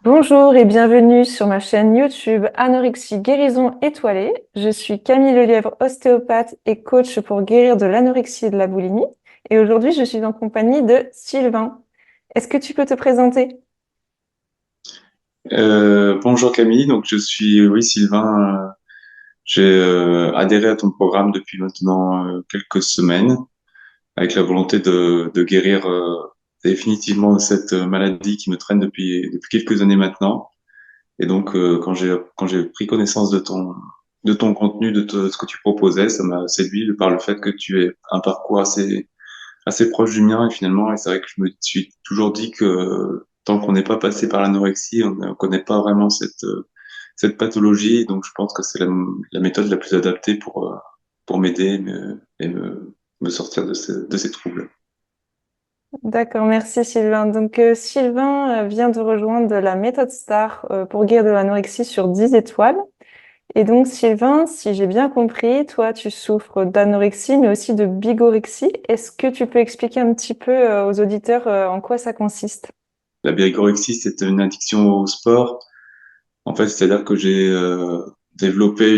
Bonjour et bienvenue sur ma chaîne YouTube Anorexie Guérison Étoilée. Je suis Camille Lelièvre, ostéopathe et coach pour guérir de l'anorexie et de la boulimie. Et aujourd'hui, je suis en compagnie de Sylvain. Est-ce que tu peux te présenter? Bonjour Camille, donc je suis oui Sylvain. J'ai adhéré à ton programme depuis maintenant quelques semaines avec la volonté de guérir définitivement de cette maladie qui me traîne depuis quelques années maintenant. Et donc quand j'ai pris connaissance de ton contenu, de ce que tu proposais, ça m'a séduit de par le fait que tu aies un parcours assez proche du mien et finalement, et c'est vrai que je me suis toujours dit que tant qu'on n'est pas passé par l'anorexie, on ne connaît pas vraiment cette pathologie. Donc, je pense que c'est la méthode la plus adaptée pour m'aider et me sortir de ces troubles. D'accord, merci Sylvain. Donc Sylvain vient de rejoindre la méthode STAR pour guérir de l'anorexie sur 10 étoiles. Et donc Sylvain, si j'ai bien compris, toi tu souffres d'anorexie mais aussi de bigorexie. Est-ce que tu peux expliquer un petit peu aux auditeurs en quoi ça consiste? La bigorexie, c'est une addiction au sport. En fait, c'est-à-dire que j'ai développé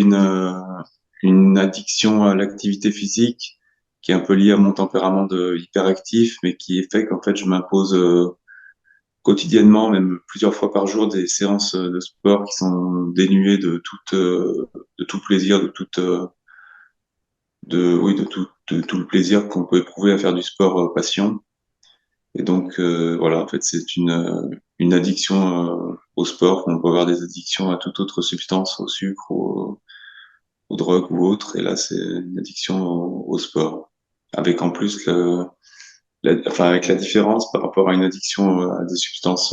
une addiction à l'activité physique qui est un peu liée à mon tempérament de hyperactif, mais qui fait qu'en fait, je m'impose quotidiennement, même plusieurs fois par jour, des séances de sport qui sont dénuées de tout plaisir, de tout le plaisir qu'on peut éprouver à faire du sport passion. Et donc voilà, en fait, c'est une addiction au sport. On peut avoir des addictions à toute autre substance, au sucre, aux drogues ou autres. Et là, c'est une addiction au sport, avec en plus enfin avec la différence par rapport à une addiction à des substances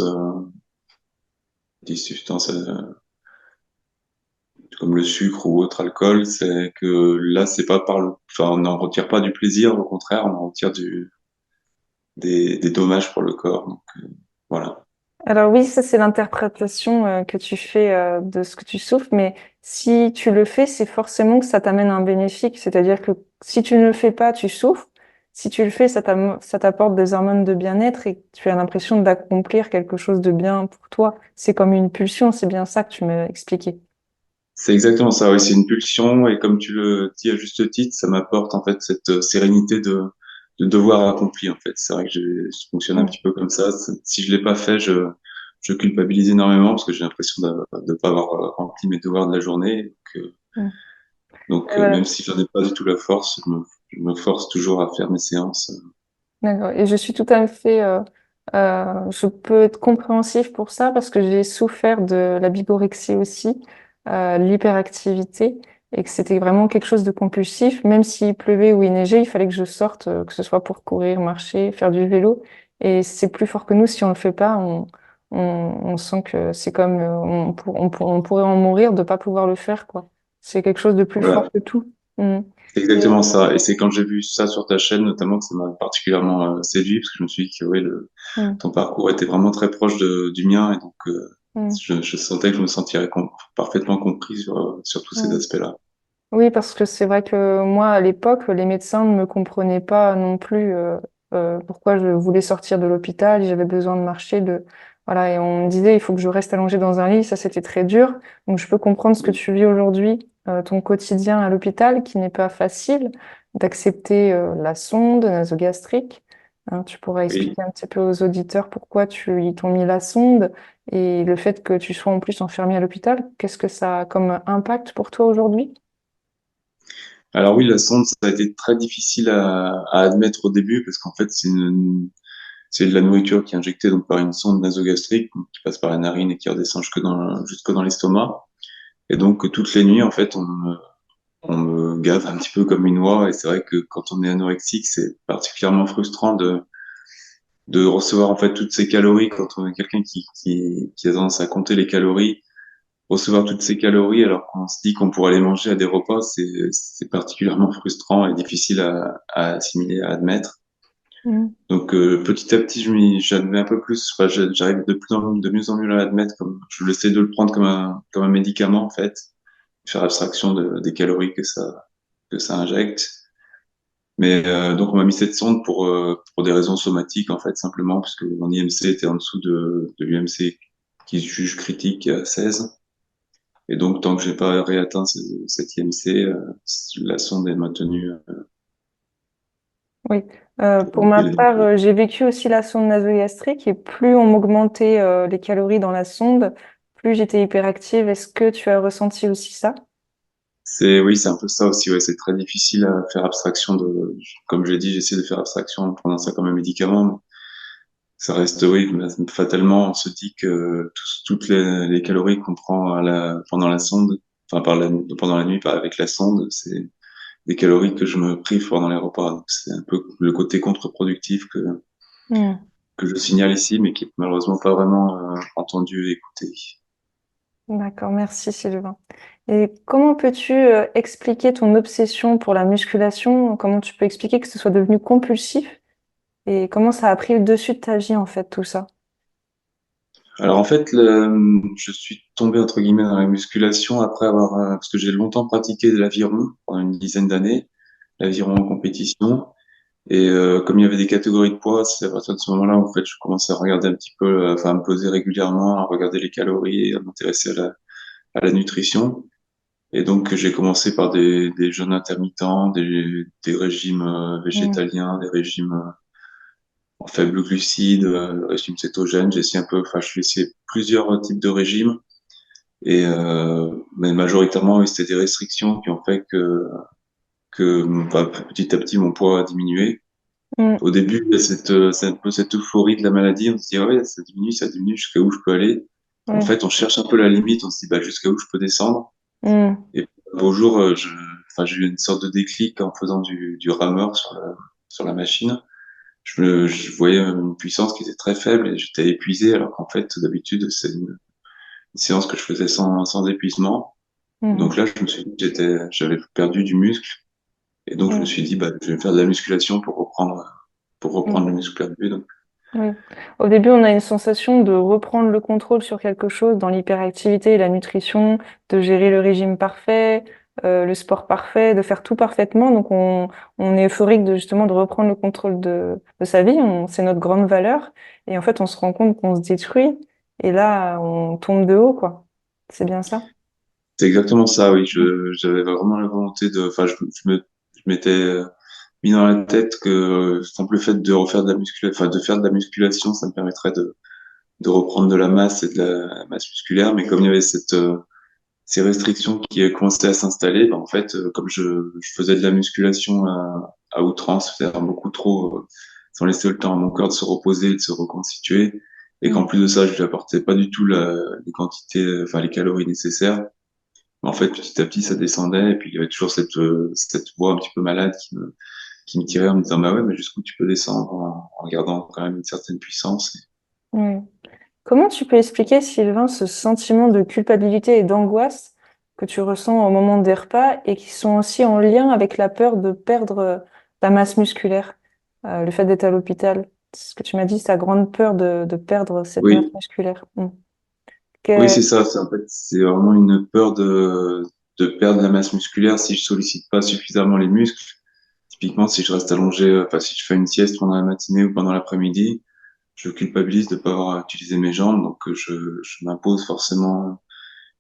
comme le sucre ou autre alcool, c'est que là, c'est pas enfin, on n'en retire pas du plaisir, au contraire, on en retire des dommages pour le corps. Donc, voilà. Alors oui, ça c'est l'interprétation que tu fais de ce que tu souffres, mais si tu le fais, c'est forcément que ça t'amène un bénéfice, c'est-à-dire que si tu ne le fais pas, tu souffres. Si tu le fais, ça t'apporte des hormones de bien-être et tu as l'impression d'accomplir quelque chose de bien pour toi. C'est comme une pulsion, c'est bien ça que tu m'as expliqué. C'est exactement ça, oui, c'est une pulsion et comme tu le dis à juste titre, ça m'apporte en fait cette sérénité de devoir accompli en fait. C'est vrai que je fonctionne un Mm. petit peu comme ça. Si je l'ai pas fait, je culpabilise énormément parce que j'ai l'impression de pas avoir rempli mes devoirs de la journée. Mm. Donc, Et voilà. même si j'en ai pas du tout la force, je me force toujours à faire mes séances. D'accord. Et je suis tout à fait, je peux être compréhensif pour ça parce que j'ai souffert de la bigorexie aussi, l'hyperactivité, et que c'était vraiment quelque chose de compulsif. Même s'il pleuvait ou il neigeait, il fallait que je sorte, que ce soit pour courir, marcher, faire du vélo. Et c'est plus fort que nous. Si on le fait pas, on sent que c'est comme, on pourrait en mourir de pas pouvoir le faire, quoi. C'est quelque chose de plus fort Voilà, que tout. Mm. c'est exactement ça. Et c'est quand j'ai vu ça sur ta chaîne notamment que ça m'a particulièrement séduit parce que je me suis dit que ouais, Mm. ton parcours était vraiment très proche du mien et donc Mm. je sentais que je me sentirais parfaitement compris sur tous ces Mm. aspects-là. Oui, parce que c'est vrai que moi, à l'époque, les médecins ne me comprenaient pas non plus pourquoi je voulais sortir de l'hôpital, j'avais besoin de marcher, voilà, et on me disait il faut que je reste allongée dans un lit, ça c'était très dur. Donc je peux comprendre ce que tu vis aujourd'hui, ton quotidien à l'hôpital, qui n'est pas facile, d'accepter la sonde nasogastrique. Hein, tu pourras Oui. expliquer un petit peu aux auditeurs pourquoi ils t'ont mis la sonde et le fait que tu sois en plus enfermée à l'hôpital, qu'est-ce que ça a comme impact pour toi aujourd'hui? Alors oui, la sonde, ça a été très difficile à admettre au début parce qu'en fait, c'est de la nourriture qui est injectée donc par une sonde nasogastrique donc, qui passe par la narine et qui redescend jusque dans l'estomac. Et donc toutes les nuits, en fait, on me gave un petit peu comme une oie. Et c'est vrai que quand on est anorexique, c'est particulièrement frustrant de recevoir en fait toutes ces calories quand on est quelqu'un qui a tendance à compter les calories. Recevoir toutes ces calories alors qu'on se dit qu'on pourrait les manger à des repas, c'est particulièrement frustrant et difficile à assimiler, à admettre. Mm. Donc petit à petit, j'admets un peu plus. Enfin, j'arrive de mieux en mieux à l'admettre. Comme je essaie de le prendre comme un médicament en fait, faire abstraction des calories que ça injecte. Mais donc on m'a mis cette sonde pour des raisons somatiques en fait simplement parce que mon IMC était en dessous de l'UMC qui se juge critique à 16. Et donc, tant que j'ai pas réatteint cette IMC, la sonde est maintenue Oui. Pour dans ma les part, j'ai vécu aussi la sonde nasogastrique et plus on m'augmentait les calories dans la sonde, plus j'étais hyperactive. Est-ce que tu as ressenti aussi ça? Oui, c'est un peu ça aussi. Ouais, c'est très difficile à faire abstraction comme je l'ai dit, j'essaie de faire abstraction en prenant ça comme un médicament. Mais ça reste, oui, mais fatalement, on se dit que toutes les calories qu'on prend pendant la sonde, enfin pendant la nuit, avec la sonde, c'est des calories que je me prive pendant les repas. Donc, c'est un peu le côté contre-productif Hmm. que je signale ici, mais qui est malheureusement pas vraiment entendu et écouté. D'accord, merci Sylvain. Et comment peux-tu expliquer ton obsession pour la musculation? Comment tu peux expliquer que ce soit devenu compulsif? Et comment ça a pris le dessus de ta vie en fait, tout ça? Alors en fait, je suis tombé entre guillemets dans la musculation après parce que j'ai longtemps pratiqué de l'aviron pendant une dizaine d'années, l'aviron en compétition. Et comme il y avait des catégories de poids, c'est à partir de ce moment-là en fait, je commençais à regarder un petit peu, enfin à me poser régulièrement, à regarder les calories, et à m'intéresser à la nutrition. Et donc j'ai commencé par des jeûnes intermittents, des régimes Hmm. végétaliens, des régimes en faible glucides, régime cétogène. J'ai essayé un peu, enfin j'ai essayé plusieurs types de régimes. Et mais majoritairement, oui, c'était des restrictions qui ont fait que bah, petit à petit mon poids a diminué. Hmm. Au début, il y a c'est un peu cette euphorie de la maladie. On se dit, ah ouais, ça diminue, jusqu'à où je peux aller. En Oui. fait, on cherche un peu la limite. On se dit, bah, jusqu'à où je peux descendre. Hmm. Et au jour, enfin, j'ai eu une sorte de déclic en faisant du rameur sur la machine. Je voyais une puissance qui était très faible et j'étais épuisé, alors qu'en fait, d'habitude, c'est une séance que je faisais sans épuisement. Donc Mhm. là, je me suis dit que j'avais perdu du muscle. Et donc, je me Hmm. suis dit, bah, je vais faire de la musculation pour Hmm. reprendre le muscle perdu. Donc, Oui. Au début, on a une sensation de reprendre le contrôle sur quelque chose dans l'hyperactivité et la nutrition, de gérer le régime parfait, le sport parfait, de faire tout parfaitement. Donc, on est euphorique de justement de reprendre le contrôle de sa vie. C'est notre grande valeur. Et en fait, on se rend compte qu'on se détruit. Et là, on tombe de haut, quoi. C'est bien ça? c'est exactement ça, oui. J'avais vraiment la volonté enfin, je m'étais mis dans la tête que le simple fait de refaire de la musculation, enfin, de faire de la musculation, ça me permettrait de reprendre de la masse et de la masse musculaire. Mais comme il y avait ces restrictions qui commençaient à s'installer, ben, en fait, comme je faisais de la musculation à outrance, c'est-à-dire beaucoup trop, sans laisser le temps à mon corps de se reposer, de se reconstituer, et qu'en Mm. plus de ça, je lui apportais pas du tout les quantités, enfin les calories nécessaires. En fait, petit à petit, ça descendait, et puis il y avait toujours cette voix un petit peu malade qui me tirait en me disant, bah ouais, mais jusqu'où tu peux descendre en gardant quand même une certaine puissance. Mm. Comment tu peux expliquer, Sylvain, ce sentiment de culpabilité et d'angoisse que tu ressens au moment des repas et qui sont aussi en lien avec la peur de perdre ta masse musculaire, le fait d'être à l'hôpital? Ce que tu m'as dit, c'est ta grande peur de perdre cette masse Oui, musculaire. oui, Que- c'est ça. En fait, c'est vraiment une peur de perdre la masse musculaire si je sollicite pas suffisamment les muscles. Typiquement, si je reste allongé, enfin, si je fais une sieste pendant la matinée ou pendant l'après-midi, je culpabilise de pas avoir utilisé mes jambes, donc je m'impose forcément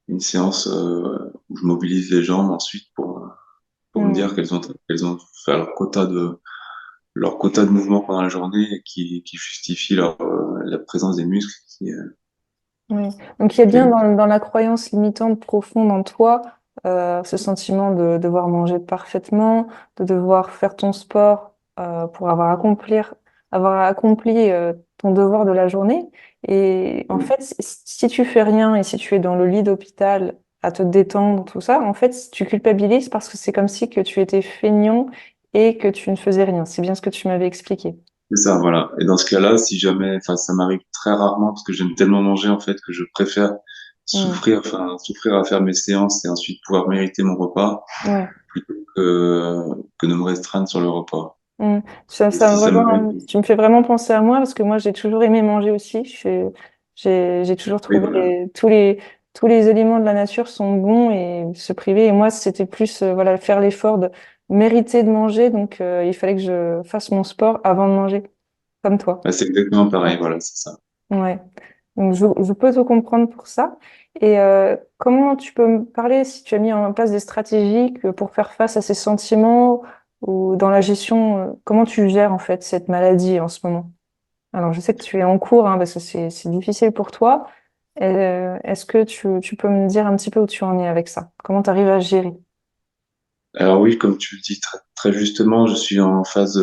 une séance où je mobilise les jambes ensuite pour me Hmm. dire qu'elles ont fait leur quota de mouvement pendant la journée et qui justifie la présence des muscles Oui. Donc il y a bien qui- dans la croyance limitante profonde en toi ce sentiment de devoir manger parfaitement, de devoir faire ton sport pour avoir accompli ton devoir de la journée. Et en fait, si tu fais rien et si tu es dans le lit d'hôpital à te détendre, tout ça, en fait, tu culpabilises parce que c'est comme si que tu étais feignant et que tu ne faisais rien. C'est bien ce que tu m'avais expliqué. C'est ça, voilà. Et dans ce cas-là, si jamais, enfin, ça m'arrive très rarement parce que j'aime tellement manger en fait que je préfère Hmm. souffrir à faire mes séances et ensuite pouvoir mériter mon repas Ouais. plutôt que de me restreindre sur le repas. Mm. Ça, Et si ça m'arrive, tu me fais vraiment penser à moi parce que moi j'ai toujours aimé manger aussi. J'ai toujours oui, trouvé voilà. tous les éléments de la nature sont bons et se priver. Et moi c'était plus voilà faire l'effort de mériter de manger. Donc il fallait que je fasse mon sport avant de manger, comme toi. Bah, c'est exactement Ouais. pareil, voilà, c'est ça. Ouais. Donc, je peux te comprendre pour ça. Et comment tu peux me parler si tu as mis en place des stratégies pour faire face à ces sentiments ou dans la gestion, comment tu gères en fait cette maladie en ce moment? Alors, je sais que tu es en cours, hein, parce que c'est difficile pour toi. Est-ce que tu peux me dire un petit peu où tu en es avec ça? Comment tu arrives à gérer? Alors oui, comme tu le dis très justement, je suis en phase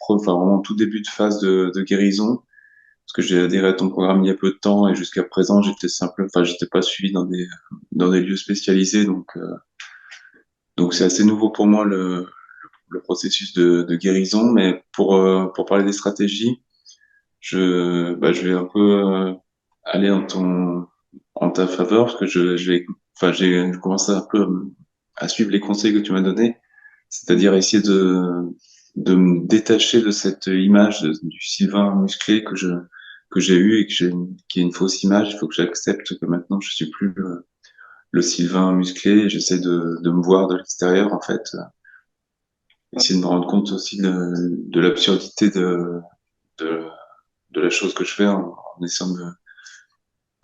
enfin vraiment tout début de phase de guérison, parce que j'ai adhéré à ton programme il y a peu de temps et jusqu'à présent enfin j'étais pas suivi dans des lieux spécialisés, donc c'est assez nouveau pour moi le processus de guérison. Mais pour parler des stratégies, je vais un peu aller en ta faveur, parce que enfin j'ai commencé un peu à suivre les conseils que tu m'as donnés, c'est-à-dire essayer de me détacher de cette image du Sylvain musclé que j'ai eu et qui est une fausse image. Il faut que j'accepte que maintenant je suis plus le Sylvain musclé. J'essaie de me voir de l'extérieur, en fait, essayer de me rendre compte aussi de l'absurdité de, de la chose que je fais en essayant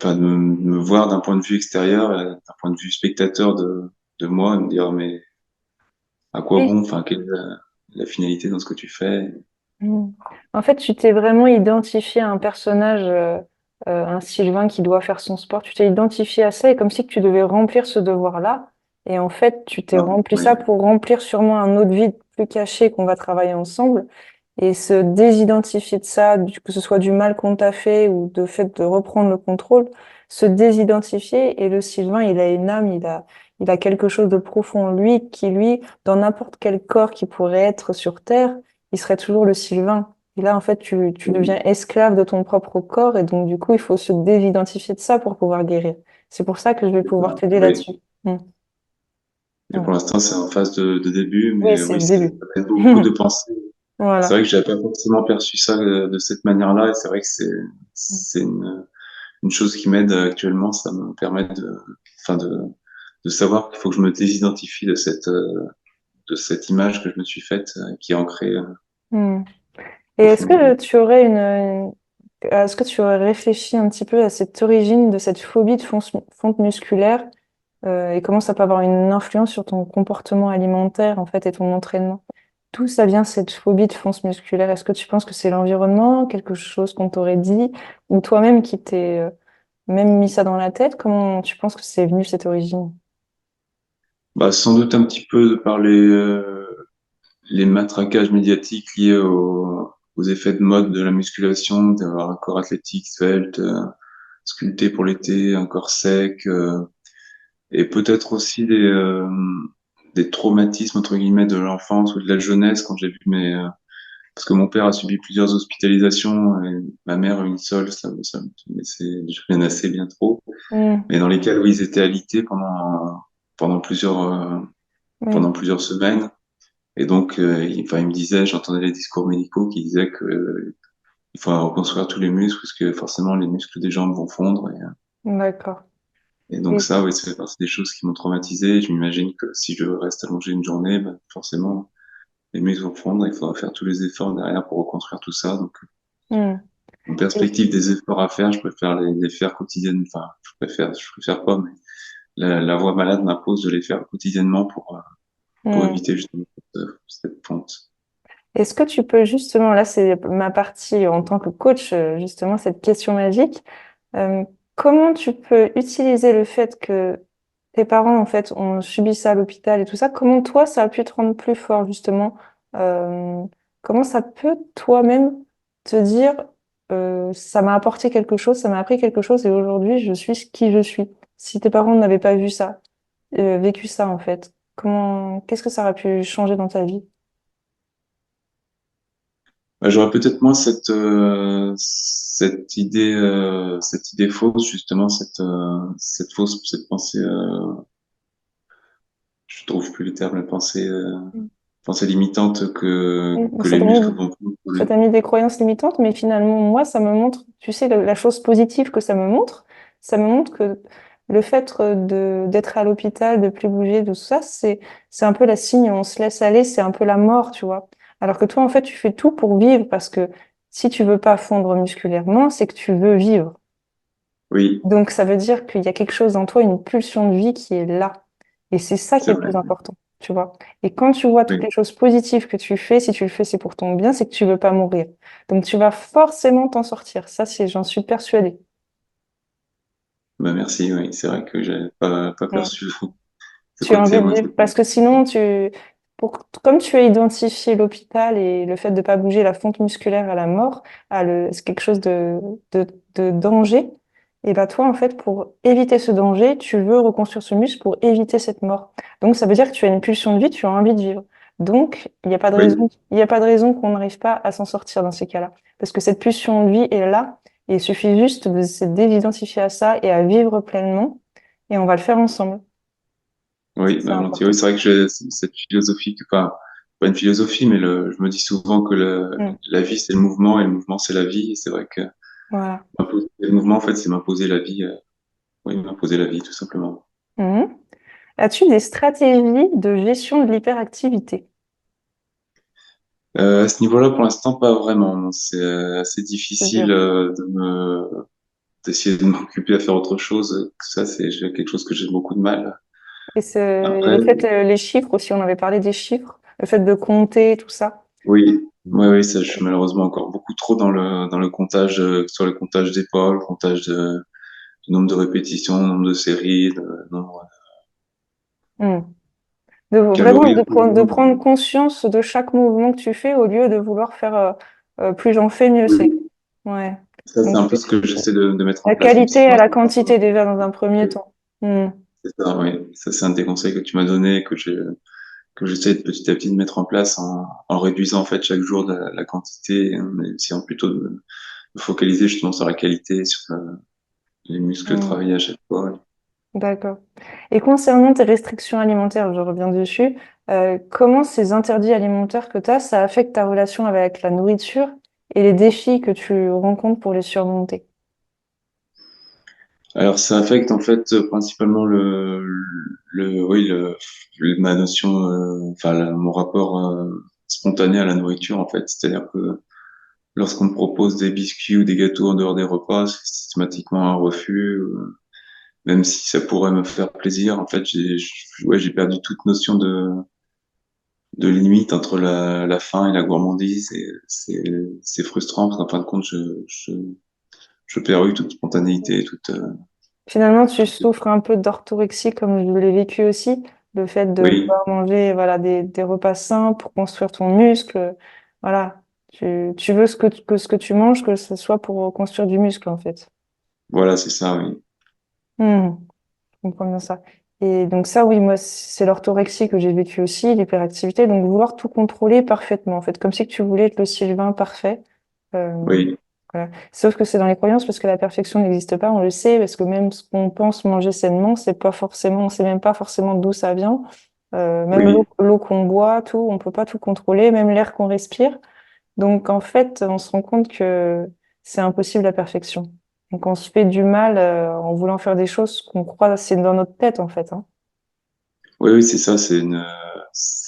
enfin, de me voir d'un point de vue extérieur, d'un point de vue spectateur de moi, et me dire, mais à quoi Oui. bon, enfin, quelle est la finalité dans ce que tu fais? Mm. En fait, tu t'es vraiment identifié à un personnage, un Sylvain qui doit faire son sport. Tu t'es identifié à ça et comme si que tu devais remplir ce devoir-là. Et en fait, tu t'es Non, rempli oui. ça pour remplir sûrement un autre vide plus caché qu'on va travailler ensemble. Et se désidentifier de ça, que ce soit du mal qu'on t'a fait ou de fait de reprendre le contrôle, se désidentifier. Et le Sylvain, il a une âme, il a quelque chose de profond en lui qui, lui, dans n'importe quel corps qui pourrait être sur Terre, il serait toujours le Sylvain. Et là, en fait, tu deviens esclave de ton propre corps et donc, du coup, il faut se désidentifier de ça pour pouvoir guérir. C'est pour ça que je vais pouvoir t'aider Oui. là-dessus. Mm. Et Voilà. pour l'instant, c'est en phase de début, Oui, mais c'est oui, le ça début. fait beaucoup de pensées. C'est Voilà. vrai que j'avais pas forcément perçu ça de cette manière-là, et c'est vrai que c'est une chose qui m'aide actuellement. Ça me permet enfin de savoir qu'il faut que je me désidentifie de cette image que je me suis faite, qui est ancrée Mm. Et profondément. est-ce que tu aurais réfléchi un petit peu à cette origine de cette phobie de fonte musculaire, et comment ça peut avoir une influence sur ton comportement alimentaire, en fait, et ton entraînement? D'où ça vient cette phobie de fonte musculaire? Est-ce que tu penses que c'est l'environnement, quelque chose qu'on t'aurait dit, ou toi-même qui t'es même mis ça dans la tête? Comment tu penses que c'est venu cette origine? Bah, sans doute un petit peu de par les matraquages médiatiques liés aux effets de mode de la musculation, d'avoir un corps athlétique, svelte, sculpté pour l'été, un corps sec, et peut-être aussi des traumatismes entre guillemets de l'enfance ou de la jeunesse quand j'ai vu parce que mon père a subi plusieurs hospitalisations et ma mère une seule, ça mais c'est je rien assez bien trop, Hmm. mais dans lesquelles où ils étaient alités pendant Oui, pendant plusieurs semaines. Et donc, enfin, il me disait, j'entendais les discours médicaux qui disaient que il faut reconstruire tous les muscles parce que forcément les muscles des jambes vont fondre. d'accord. Et donc Et, ça, oui, ça fait partie des choses qui m'ont traumatisé. Je m'imagine que si je reste allongé une journée, ben, forcément les muscles vont fondre. Il faudra faire tous les efforts derrière pour reconstruire tout ça. Donc, hmm. en Et- perspective des efforts à faire, je préfère les faire quotidiennement. Enfin, je préfère pas, mais la voie malade m'impose de les faire quotidiennement pour hmm. éviter justement cette pente. Est-ce que tu peux justement, là c'est ma partie en tant que coach, justement cette question magique, euh, comment tu peux utiliser le fait que tes parents en fait ont subi ça à l'hôpital et tout ça, comment toi ça a pu te rendre plus fort justement, euh, comment ça peut toi-même te dire, ça m'a apporté quelque chose, ça m'a appris quelque chose et aujourd'hui je suis qui je suis. Si tes parents n'avaient pas vu ça, vécu ça en fait, qu'est-ce que ça aurait pu changer dans ta vie? Bah, j'aurais peut-être moins cette idée fausse, justement, cette pensée, je trouve plus le terme, la pensée limitante Oui, que ça les t'a muscles mis, vont ça couler. t'a mis des croyances limitantes, mais finalement, moi, ça me montre, tu sais, la chose positive que ça me montre que le fait d'être à l'hôpital, de plus bouger, de tout ça, c'est un peu la signe, on se laisse aller, c'est un peu la mort, tu vois. Alors que toi, en fait, tu fais tout pour vivre, parce que si tu veux pas fondre musculairement, c'est que tu veux vivre. Oui, Donc, ça veut dire qu'il y a quelque chose en toi, une pulsion de vie qui est là. Et c'est ça qui c'est est le vrai. plus important, tu vois. Et quand tu vois toutes Oui, les choses positives que tu fais, si tu le fais, c'est pour ton bien, c'est que tu veux pas mourir. Donc, tu vas forcément t'en sortir. Ça, j'en suis persuadée. bah merci, oui, c'est vrai que j'avais pas Mm. perçu ce Tu as côté envie de vivre. émotionnel. Parce que sinon, comme tu as identifié l'hôpital et le fait de pas bouger la fonte musculaire à la mort, c'est quelque chose de, de danger, et bah toi, en fait, pour éviter ce danger, tu veux reconstruire ce muscle pour éviter cette mort. Donc, ça veut dire que tu as une pulsion de vie, tu as envie de vivre. Donc, il n'y a pas de Oui, raison, il n'y a pas de raison qu'on n'arrive pas à s'en sortir dans ces cas-là. Parce que cette pulsion de vie est là, et il suffit juste d'identifier à ça et à vivre pleinement, et on va le faire ensemble. oui, C'est bah, volontiers. Oui, important. c'est vrai que j'ai cette philosophie pas une philosophie, mais je me dis souvent que Mm. la vie, c'est le mouvement et le mouvement, c'est la vie. Et c'est vrai que Voilà. m'imposer le mouvement, en fait, c'est m'imposer la vie. Oui, m'imposer la vie, tout simplement. Mhm. As-tu des stratégies de gestion de l'hyperactivité? À ce niveau-là, pour l'instant, pas vraiment. C'est assez C'est difficile dur. d'essayer de m'occuper à faire autre chose. Ça, c'est quelque chose que j'ai beaucoup de mal. Et le Après, fait, les chiffres aussi, on avait parlé des chiffres, le fait de compter, tout ça. oui, oui, ça, je suis malheureusement encore beaucoup trop dans le comptage, sur le comptage d'épaules, comptage du nombre de répétitions, nombre de séries, nombre Mm. de Vraiment, calories. de prendre conscience de chaque mouvement que tu fais au lieu de vouloir faire plus j'en fais, mieux c'est. Oui. Ouais. Ça, c'est Donc, un peu ce que j'essaie de mettre en la place, même si qualité pour à la l'instant, quantité déjà dans un premier temps. Mm. c'est ça, oui. Ça, c'est un des conseils que tu m'as donné, que j'essaie de petit à petit de mettre en place en réduisant, en fait, chaque jour la quantité, en essayant plutôt de me focaliser justement sur la qualité, sur les muscles Mm. travaillés à chaque fois. D'accord. Et concernant tes restrictions alimentaires, je reviens dessus, comment ces interdits alimentaires que tu as, ça affecte ta relation avec la nourriture et les défis que tu rencontres pour les surmonter? Alors, ça affecte en fait principalement oui, ma notion, enfin, mon rapport spontané à la nourriture en fait. C'est-à-dire que lorsqu'on me propose des biscuits ou des gâteaux en dehors des repas, c'est systématiquement un refus, même si ça pourrait me faire plaisir. En fait, ouais, j'ai perdu toute notion de limite entre la faim et la gourmandise. Et c'est frustrant parce qu'en fin de compte, je perds oui, toute spontanéité, Finalement, tu souffres un peu d'orthorexie comme je l'ai vécu aussi, le fait de oui, vouloir manger voilà, des repas sains pour construire ton muscle. Voilà, tu veux ce que tu manges, que ce soit pour construire du muscle en fait. voilà, c'est ça, oui. Hmm. Je comprends bien ça. Et donc ça, oui, moi, c'est l'orthorexie que j'ai vécu aussi, l'hyperactivité, donc vouloir tout contrôler parfaitement, en fait, comme si que tu voulais être le Sylvain parfait. Euh, Oui, voilà. Sauf que c'est dans les croyances parce que la perfection n'existe pas, on le sait, parce que même ce qu'on pense manger sainement, c'est pas forcément, on sait même pas forcément d'où ça vient. Même oui, l'eau qu'on boit, tout, on peut pas tout contrôler, même l'air qu'on respire. Donc en fait, on se rend compte que c'est impossible la perfection. Donc on se fait du mal en voulant faire des choses qu'on croit c'est dans notre tête en fait, hein. oui, oui, c'est ça, c'est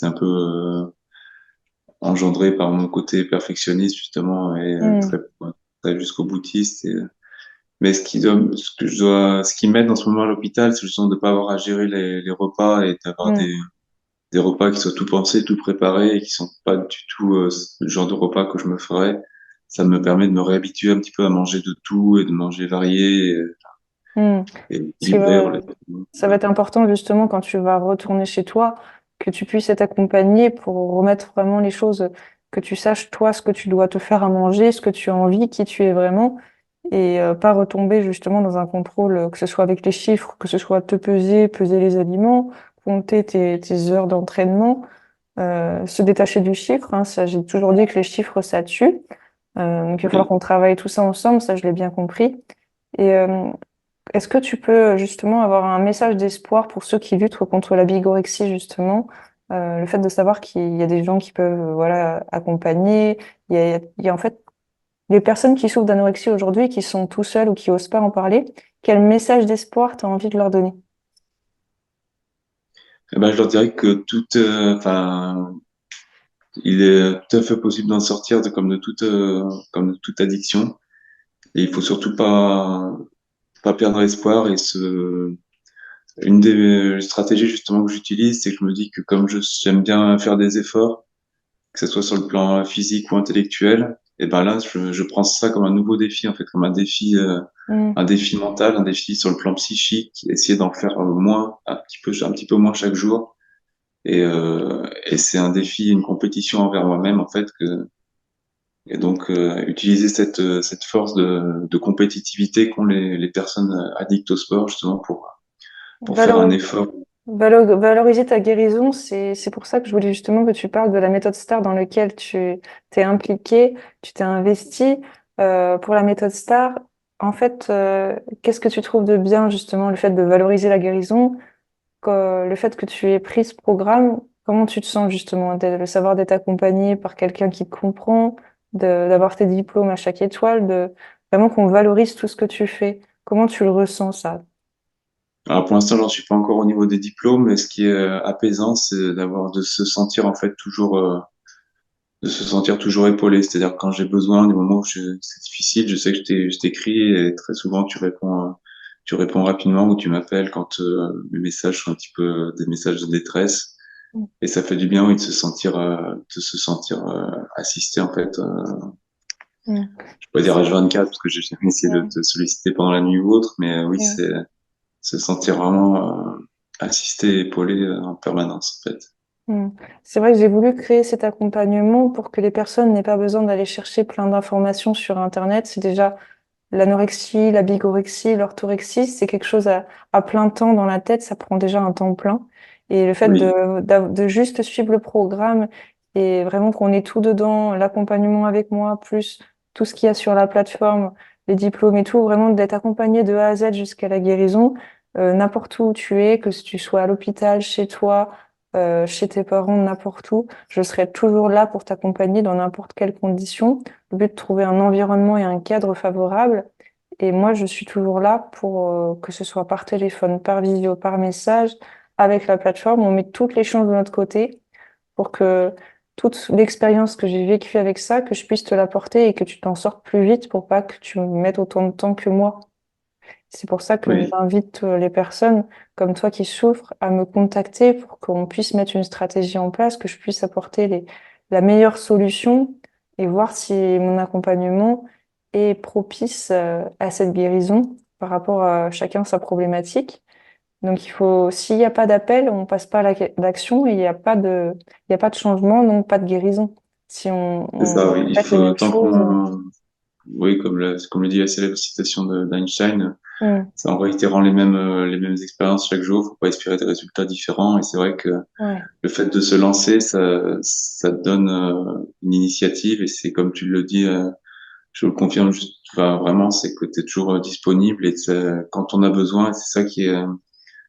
un peu engendré par mon côté perfectionniste justement et Hmm, très jusqu'au boutiste. Mais ce qui m'aide en ce moment à l'hôpital, c'est justement de pas avoir à gérer les repas et d'avoir hmm, des repas qui soient tout pensés, tout préparés et qui sont pas du tout le genre de repas que je me ferais. Ça me permet de me réhabituer un petit peu à manger de tout et de manger varié hmm. et Ce qui équilibré va, relativement. ça va être important justement quand tu vas retourner chez toi, que tu puisses être accompagné pour remettre vraiment les choses, que tu saches toi ce que tu dois te faire à manger, ce que tu as envie, qui tu es vraiment, et pas retomber justement dans un contrôle, que ce soit avec les chiffres, que ce soit te peser, peser les aliments, compter tes heures d'entraînement, se détacher du chiffre, hein, ça, j'ai toujours dit que les chiffres ça tue. Donc il va falloir Oui. qu'on travaille tout ça ensemble, ça je l'ai bien compris. Et est-ce que tu peux justement avoir un message d'espoir pour ceux qui luttent contre la bigorexie justement, le fait de savoir qu'il y a des gens qui peuvent voilà accompagner, il y a en fait les personnes qui souffrent d'anorexie aujourd'hui, qui sont tout seuls ou qui osent pas en parler, quel message d'espoir tu as envie de leur donner? Eh ben, je leur dirais que enfin, il est tout à fait possible d'en sortir comme de toute addiction. Et il faut surtout pas pas perdre espoir et une des stratégies justement que j'utilise, c'est que je me dis que comme j'aime bien faire des efforts, que ce soit sur le plan physique ou intellectuel, et ben là, je prends ça comme un nouveau défi, en fait, comme Mm. un défi mental, un défi sur le plan psychique, essayer d'en faire moins, un petit peu moins chaque jour. Et c'est un défi, une compétition envers moi-même, en fait, et donc utiliser cette force de compétitivité qu'ont les personnes addictes au sport, justement, pour faire un Valori- effort. Valoriser ta guérison, c'est pour ça que je voulais justement que tu parles de la méthode STAR dans laquelle tu t'es impliqué, tu t'es investi. Pour la méthode STAR, en fait, qu'est-ce que tu trouves de bien justement le fait de valoriser la guérison, le fait que tu aies pris ce programme, comment tu te sens justement, le savoir d'être accompagné par quelqu'un qui te comprend, d'avoir tes diplômes à chaque étoile, de vraiment qu'on valorise tout ce que tu fais. Comment tu le ressens ça? Alors pour l'instant, j'en suis pas encore au niveau des diplômes, mais ce qui est apaisant, c'est de se sentir en fait de se sentir toujours épaulé. C'est-à-dire que quand j'ai besoin, des moments où c'est difficile, je sais que je t'écris et très souvent tu réponds rapidement ou tu m'appelles quand mes messages sont un petit peu des messages de détresse. Et ça fait du bien, oui, de se sentir assisté en fait. Mm. Je peux pas dire H24 parce que j'ai jamais essayé de Mm. te solliciter pendant la nuit ou autre, mais oui, Mm. c'est se sentir vraiment assisté et épaulé en permanence en fait. Mm. C'est vrai que j'ai voulu créer cet accompagnement pour que les personnes n'aient pas besoin d'aller chercher plein d'informations sur Internet. C'est déjà l'anorexie, la bigorexie, l'orthorexie, c'est quelque chose à plein temps dans la tête, ça prend déjà un temps plein. Et le fait Oui, de juste suivre le programme et vraiment qu'on ait tout dedans, l'accompagnement avec moi, plus tout ce qu'il y a sur la plateforme, les diplômes et tout, vraiment d'être accompagné de A à Z jusqu'à la guérison, n'importe où tu es, que tu sois à l'hôpital, chez toi, chez tes parents, n'importe où, je serai toujours là pour t'accompagner dans n'importe quelle condition. Le but de trouver un environnement et un cadre favorable. Et moi, je suis toujours là pour que ce soit par téléphone, par visio, par message, avec la plateforme. On met toutes les chances de notre côté pour que toute l'expérience que j'ai vécue avec ça, que je puisse te l'apporter et que tu t'en sortes plus vite pour pas que tu me mettes autant de temps que moi. C'est pour ça que oui, j'invite les personnes comme toi qui souffrent à me contacter pour qu'on puisse mettre une stratégie en place, que je puisse apporter la meilleure solution et voir si mon accompagnement est propice à cette guérison par rapport à chacun sa problématique. Donc il faut, s'il n'y a pas d'appel, on passe pas à l'action et il y a pas de changement, donc pas de guérison. Si c'est on ça, oui. Il répète les faut mêmes tant choses. oui, comme le dit la célèbre citation d'Einstein, Hmm. c'est en réitérant les mêmes expériences chaque jour, faut pas espérer des résultats différents. Et c'est vrai que Ouais. le fait de se lancer, ça te donne une initiative et c'est comme tu le dis, je le confirme juste, enfin, vraiment, c'est que tu es toujours disponible et quand on a besoin, et c'est ça qui est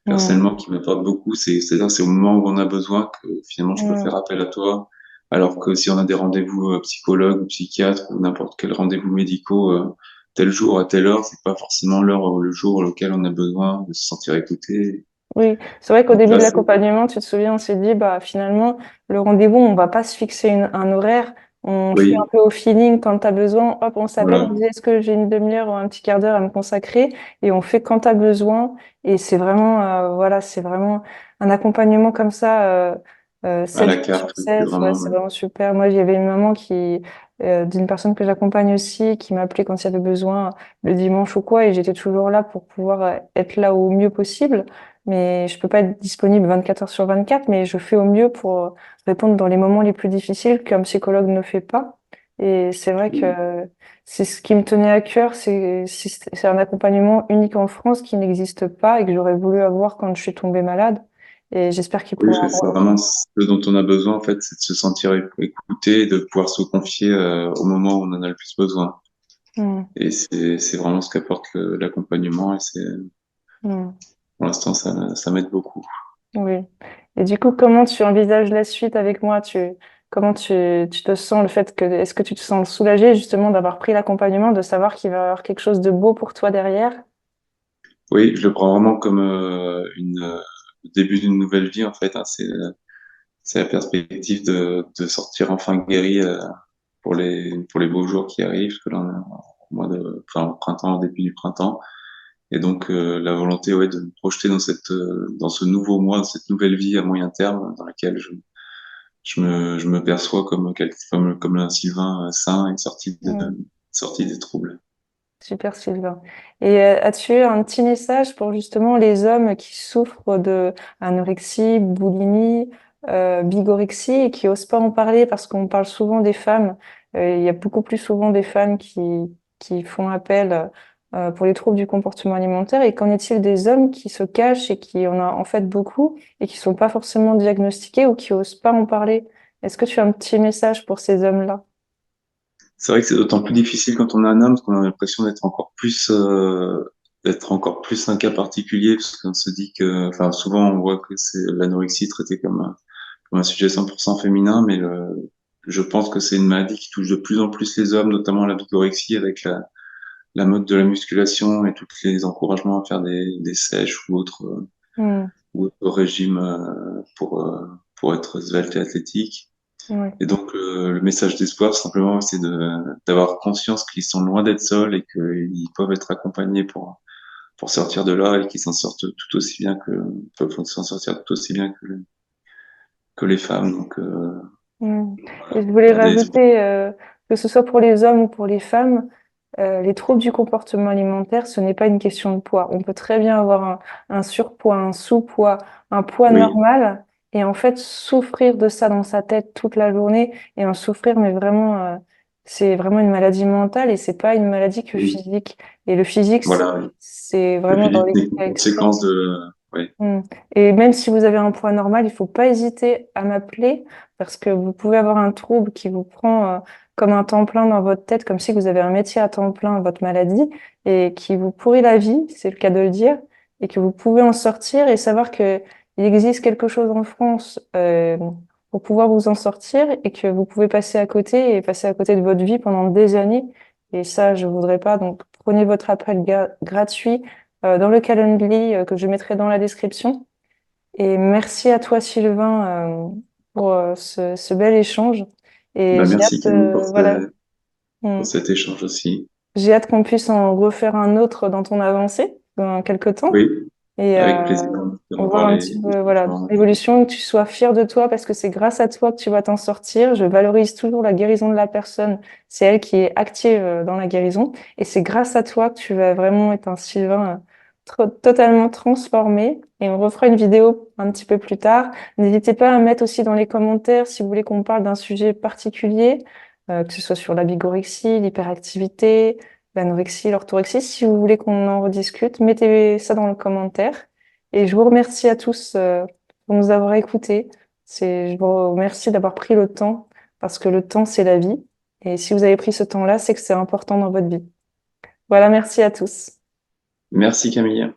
Hmm. personnellement qui m'apporte beaucoup, c'est-à-dire c'est au moment où on a besoin que finalement je peux Hmm. faire appel à toi. Alors que si on a des rendez-vous psychologues ou psychiatres ou n'importe quel rendez-vous médicaux tel jour à telle heure, c'est pas forcément l'heure ou le jour auquel on a besoin de se sentir écouté. Oui, c'est vrai qu'au Donc début là, de c'est l'accompagnement, tu te souviens, on s'est dit, bah, finalement, le rendez-vous, on va pas se fixer un horaire. On fait un oui, peu au feeling quand tu as besoin. Hop, on s'appelle, on voilà, dit, est-ce que j'ai une demi-heure ou un petit quart d'heure à me consacrer? Et on fait quand tu as besoin. Et c'est vraiment, voilà, c'est vraiment un accompagnement comme ça, à 7 la jours sur carte, c'est 7. Ouais, vraiment c'est vraiment super. Moi, j'avais une maman d'une personne que j'accompagne aussi, qui m'appelait quand il y avait besoin le dimanche ou quoi. Et j'étais toujours là pour pouvoir être là au mieux possible, mais je peux pas être disponible 24 heures sur 24, mais je fais au mieux pour répondre dans les moments les plus difficiles qu'un psychologue ne fait pas. Et c'est vrai que c'est ce qui me tenait à cœur, c'est un accompagnement unique en France qui n'existe pas et que j'aurais voulu avoir quand je suis tombée malade. Et j'espère qu'il oui, pourra c'est avoir. vraiment ce dont on a besoin en fait, c'est de se sentir écouté et de pouvoir se confier au moment où on en a le plus besoin. Hmm, Et c'est vraiment ce qu'apporte l'accompagnement et c'est hmm, pour l'instant ça m'aide beaucoup. oui. Et du coup, comment tu envisages la suite avec moi? Comment tu te sens est-ce que tu te sens soulagé justement d'avoir pris l'accompagnement, de savoir qu'il va y avoir quelque chose de beau pour toi derrière? Oui, je le prends vraiment comme le début d'une nouvelle vie en fait. Hein. C'est la perspective de sortir enfin guéri pour les beaux jours qui arrivent. Parce que là, on est au mois de enfin, au printemps, au début du printemps. Et donc la volonté, ouais, de me projeter dans dans ce nouveau moi, dans cette nouvelle vie à moyen terme, dans laquelle je me perçois comme un Sylvain sain et Mm. sorti des troubles. Super Sylvain. Et as-tu un petit message pour justement les hommes qui souffrent de anorexie, boulimie, bigorexie et qui osent pas en parler parce qu'on parle souvent des femmes. Il y a beaucoup plus souvent des femmes qui font appel pour les troubles du comportement alimentaire. Et qu'en est-il des hommes qui se cachent et qui en a en fait beaucoup et qui sont pas forcément diagnostiqués ou qui osent pas en parler? Est-ce que tu as un petit message pour ces hommes-là? C'est vrai que c'est d'autant plus difficile quand on est un homme, parce qu'on a l'impression d'être encore plus un cas particulier, parce qu'on se dit que, enfin, souvent on voit que c'est l'anorexie traitée comme un sujet 100% féminin, mais je pense que c'est une maladie qui touche de plus en plus les hommes, notamment la bigorexie, avec la mode de la musculation et tous les encouragements à faire des sèches Hmm. ou autres régimes pour être svelte et athlétique. Ouais. Et donc le message d'espoir, simplement, c'est d'avoir conscience qu'ils sont loin d'être seuls et qu'ils peuvent être accompagnés pour sortir de là et qu'ils s'en sortent tout aussi bien peuvent s'en sortir tout aussi bien que les femmes. Donc Mm. Et voilà, je voulais garder espoir. rajouter, que ce soit pour les hommes ou pour les femmes, les troubles du comportement alimentaire, ce n'est pas une question de poids. On peut très bien avoir un surpoids, un sous-poids, un poids Oui, normal, et en fait souffrir de ça dans sa tête toute la journée, et en souffrir, mais vraiment, c'est vraiment une maladie mentale, et c'est pas une maladie que oui, physique. Et le physique, voilà. c'est Le vraiment dans physique les n'est qu'une cas extrêmes. conséquence de, oui, Mm. Et même si vous avez un poids normal, il faut pas hésiter à m'appeler parce que vous pouvez avoir un trouble qui vous prend comme un temps plein dans votre tête, comme si vous avez un métier à temps plein, votre maladie, et qui vous pourrit la vie, c'est le cas de le dire, et que vous pouvez en sortir et savoir que il existe quelque chose en France pour pouvoir vous en sortir et que vous pouvez passer à côté et passer à côté de votre vie pendant des années. Et ça, je voudrais pas. Donc, prenez votre appel gratuit dans le Calendly que je mettrai dans la description. Et merci à toi, Sylvain, pour ce bel échange. Et bah, j'ai merci hâte, Camille voilà, Mm. pour cet échange aussi. J'ai hâte qu'on puisse en refaire un autre dans ton avancée dans quelques temps. Oui, Et avec plaisir de on voit revoir un petit les peu, voilà, changements. l'évolution, que tu sois fier de toi parce que c'est grâce à toi que tu vas t'en sortir. Je valorise toujours la guérison de la personne. C'est elle qui est active dans la guérison. Et c'est grâce à toi que tu vas vraiment être un Sylvain totalement transformé. Et on refera une vidéo un petit peu plus tard. N'hésitez pas à mettre aussi dans les commentaires si vous voulez qu'on parle d'un sujet particulier, que ce soit sur la bigorexie, l'hyperactivité, l'anorexie, l'orthorexie. Si vous voulez qu'on en rediscute, mettez ça dans le commentaire. Et je vous remercie à tous pour nous avoir écoutés. Je vous remercie d'avoir pris le temps parce que le temps, c'est la vie. Et si vous avez pris ce temps-là, c'est que c'est important dans votre vie. Voilà, merci à tous. Merci Camille.